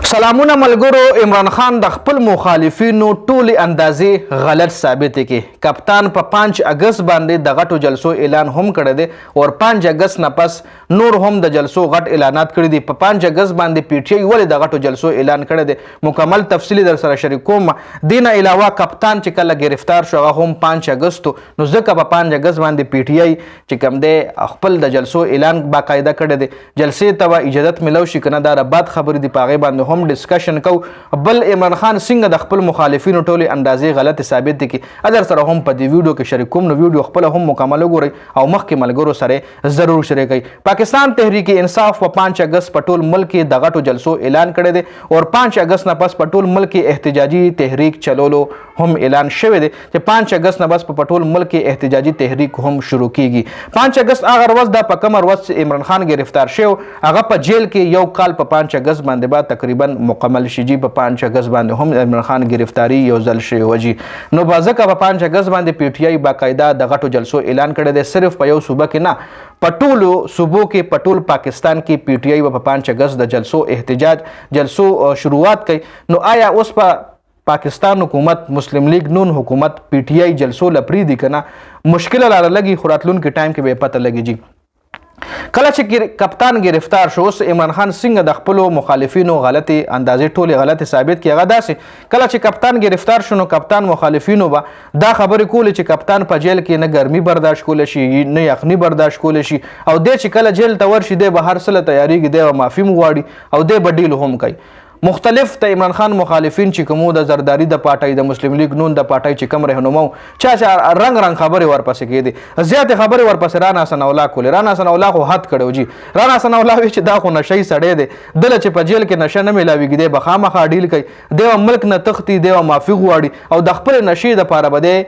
سلامونه ملګرو. عمران خان د خپل مخالفینو ټولې اندازې غلط ثابت کړي. کپتان په 5 اگست باندې د غټو جلسو اعلان هم کړی دی او 5 اگست نه پس نور هم د جلسو غټ اعلانات کړي دي. په 5 اگست باندې پی ټی آی ولې د غټو جلسو اعلان کړی دی مکمل تفصیلی در سره شریکوم. دینه علاوه کپتان چې کله گرفتار شو هغه هم 5 اگست نو ځکه په 5 اگست باندې پی ټی آی چې کوم دی خپل د جلسو اعلان باقاعده کړی دی. جلسې ته اجازه ملو شي کنه دا ربات خبرې دی پاغه باندې هم ډسکشن کو. بل عمران خان څنګه د خپل مخالفینو ټولې اندازې غلط ثابت دي کی ادر سره هم په دې ویډیو کې شریکوم. نو ویډیو خپل هم مکمل وګورئ او مخکې ملګرو سره ضرور شریکئ. پاکستان تحریک انصاف په 5 اگست په ټول ملک کې د غټو جلسو اعلان کړی دی او 5 اگست نه پس په ټول ملک کې احتجاجي تحریک چلولو هم اعلان شوی دی چې 5 اگست نه پس په ټول ملک کې احتجاجي تحریک هم شروع کیږي. 5 اگست هغه ورځ د په کوم ورځ عمران خان گرفتار شو هغه په جیل کې یو کال په 5 اگست باندې بعد تقریبا مکمل شي جی. په 5 اگست باندې هم عمران خان گرفتاری یو ځل شوی وجي. نو بازکه په 5 اگست باندې پی ټی آی باقاعده د غټو جلسو اعلان کړی دی. صرف په یو صوبه کې نه په ټولو صوبو کې په ټول پاکستان کې پی ټی آی په 5 اگست د جلسو احتجاج جلسو شروعات کوي. نو آیا اوس په پاکستان حکومت مسلم لیگ نون حکومت پی ټی آی جلسو لپری دي کنه مشکل لاره لګي خوراتلون کې ټایم کې به پته لګي جی. کله چې کپتان گرفتار شو اوس عمران خان څنګه د خپل مخالفینو غلطي اندازې ټولې غلطي ثابت کړي. هغه داسې کله چې کپتان گرفتار شو نو کپتان مخالفینو به دا خبرې کولې چې کپتان په جیل کې نه ګرمي برداشت کولی شي نه یخني برداشت کولی شي او دی چې کله جیل ته ورشي دی به هر څه له تیاریږي دی به معافي غواړي او دی به ډیل هم کوي. مختلف د عمران خان مخالفین چې کومو د زرداری د پارټۍ د مسلم لیگ نون د پارټۍ چې کوم رهنما چا رنگ رنگ خبرې ورپسې کېدي زیات خبرې ورپسې رانا ثنا الله کولې. رانا ثنا الله خو حد کړو جی. رانا ثنا الله چې دا خو نشي سړی دی دله چې په جیل کې نشه نه ملاویږي دی به خامخا ډیل کوي دی ملک نه تختی دی معافي غواړي او د خپل نشي د پاره بده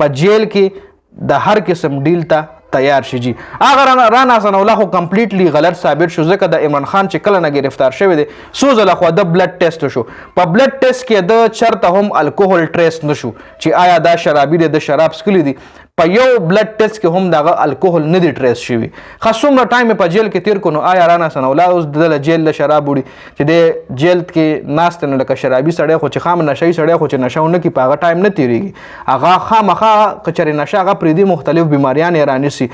په جیل کې د هر قسم ډیل ته تیار شي جی. هغه رانا ثنا الله خو کمپلیټلی غلط ثابت شو ځکه د عمران خان چې کله نه گرفتار شوی دی څو ځله خو د بلډ ټیسټ شو. په بلډ ټیسټ کې د چرته هم الکوهول ټریس نشو چې آیا دا شرابي دی د شراب سکلی دی. په یو بلډ ټیسټ کې هم دغه الکوهول نه دی ټریس شوی. خاصومره ټایم په جیل کې تیر کو نو آیا رانا ثنا الله اوس د جیل له شراب وړي چې د جیل کې ناست نه لکه شرابي سړی خو چې خام نشي سړی خو چې نشهونه کې په هغه ټایم نه تیریږي هغه خامخا کچري نشه هغه پریدي مختلف بیماریان رانی سي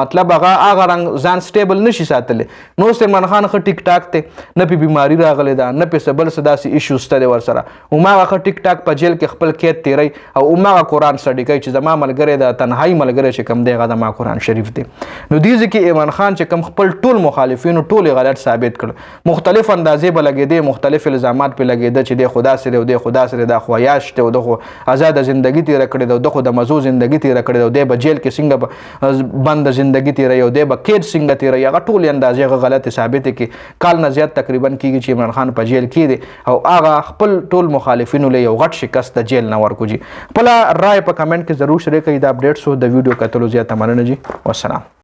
مطلب هغه رنګ ځان سټیبل نشي ساتلی. نو عمران خان خو ټیک ټاک ته نه په بیماری راغلی ده نه په سبل صداسي ایشوز ته ور سره هماغه خو ټیک ټاک په جیل کې خپل قید تیری او هماغه قرآن سټډي کوي چې زما ملګری د تنهایی ملګری چې کم دی غدا ما قرآن شریف دی. نو دې ځکه عمران خان چې کم خپل ټول مخالفینو ټول غلط ثابت کړ مختلف اندازې به لګېدې مختلف الزامات په لګېده چې د خدا سره او د خدا سره د خواياش ته او د آزاد ژوندۍ تیر کړې د خو د مزو ژوندۍ تیر کړې او د جیل کې څنګه بند ژوندۍ تیر یو د بکید څنګه تیر هغه ټول اندازې غلط ثابت کې کال نه زیات تقریبا کیږي چې عمران خان په جیل کې دی او هغه خپل ټول مخالفینو له یو غټ شکست د جیل نه ورکوجي. خپل رائے په کمنټ کې ضرور شریک کړئ. دا اپډیټ سو د ویډیو کتلو زیاته مننه جی. والسلام.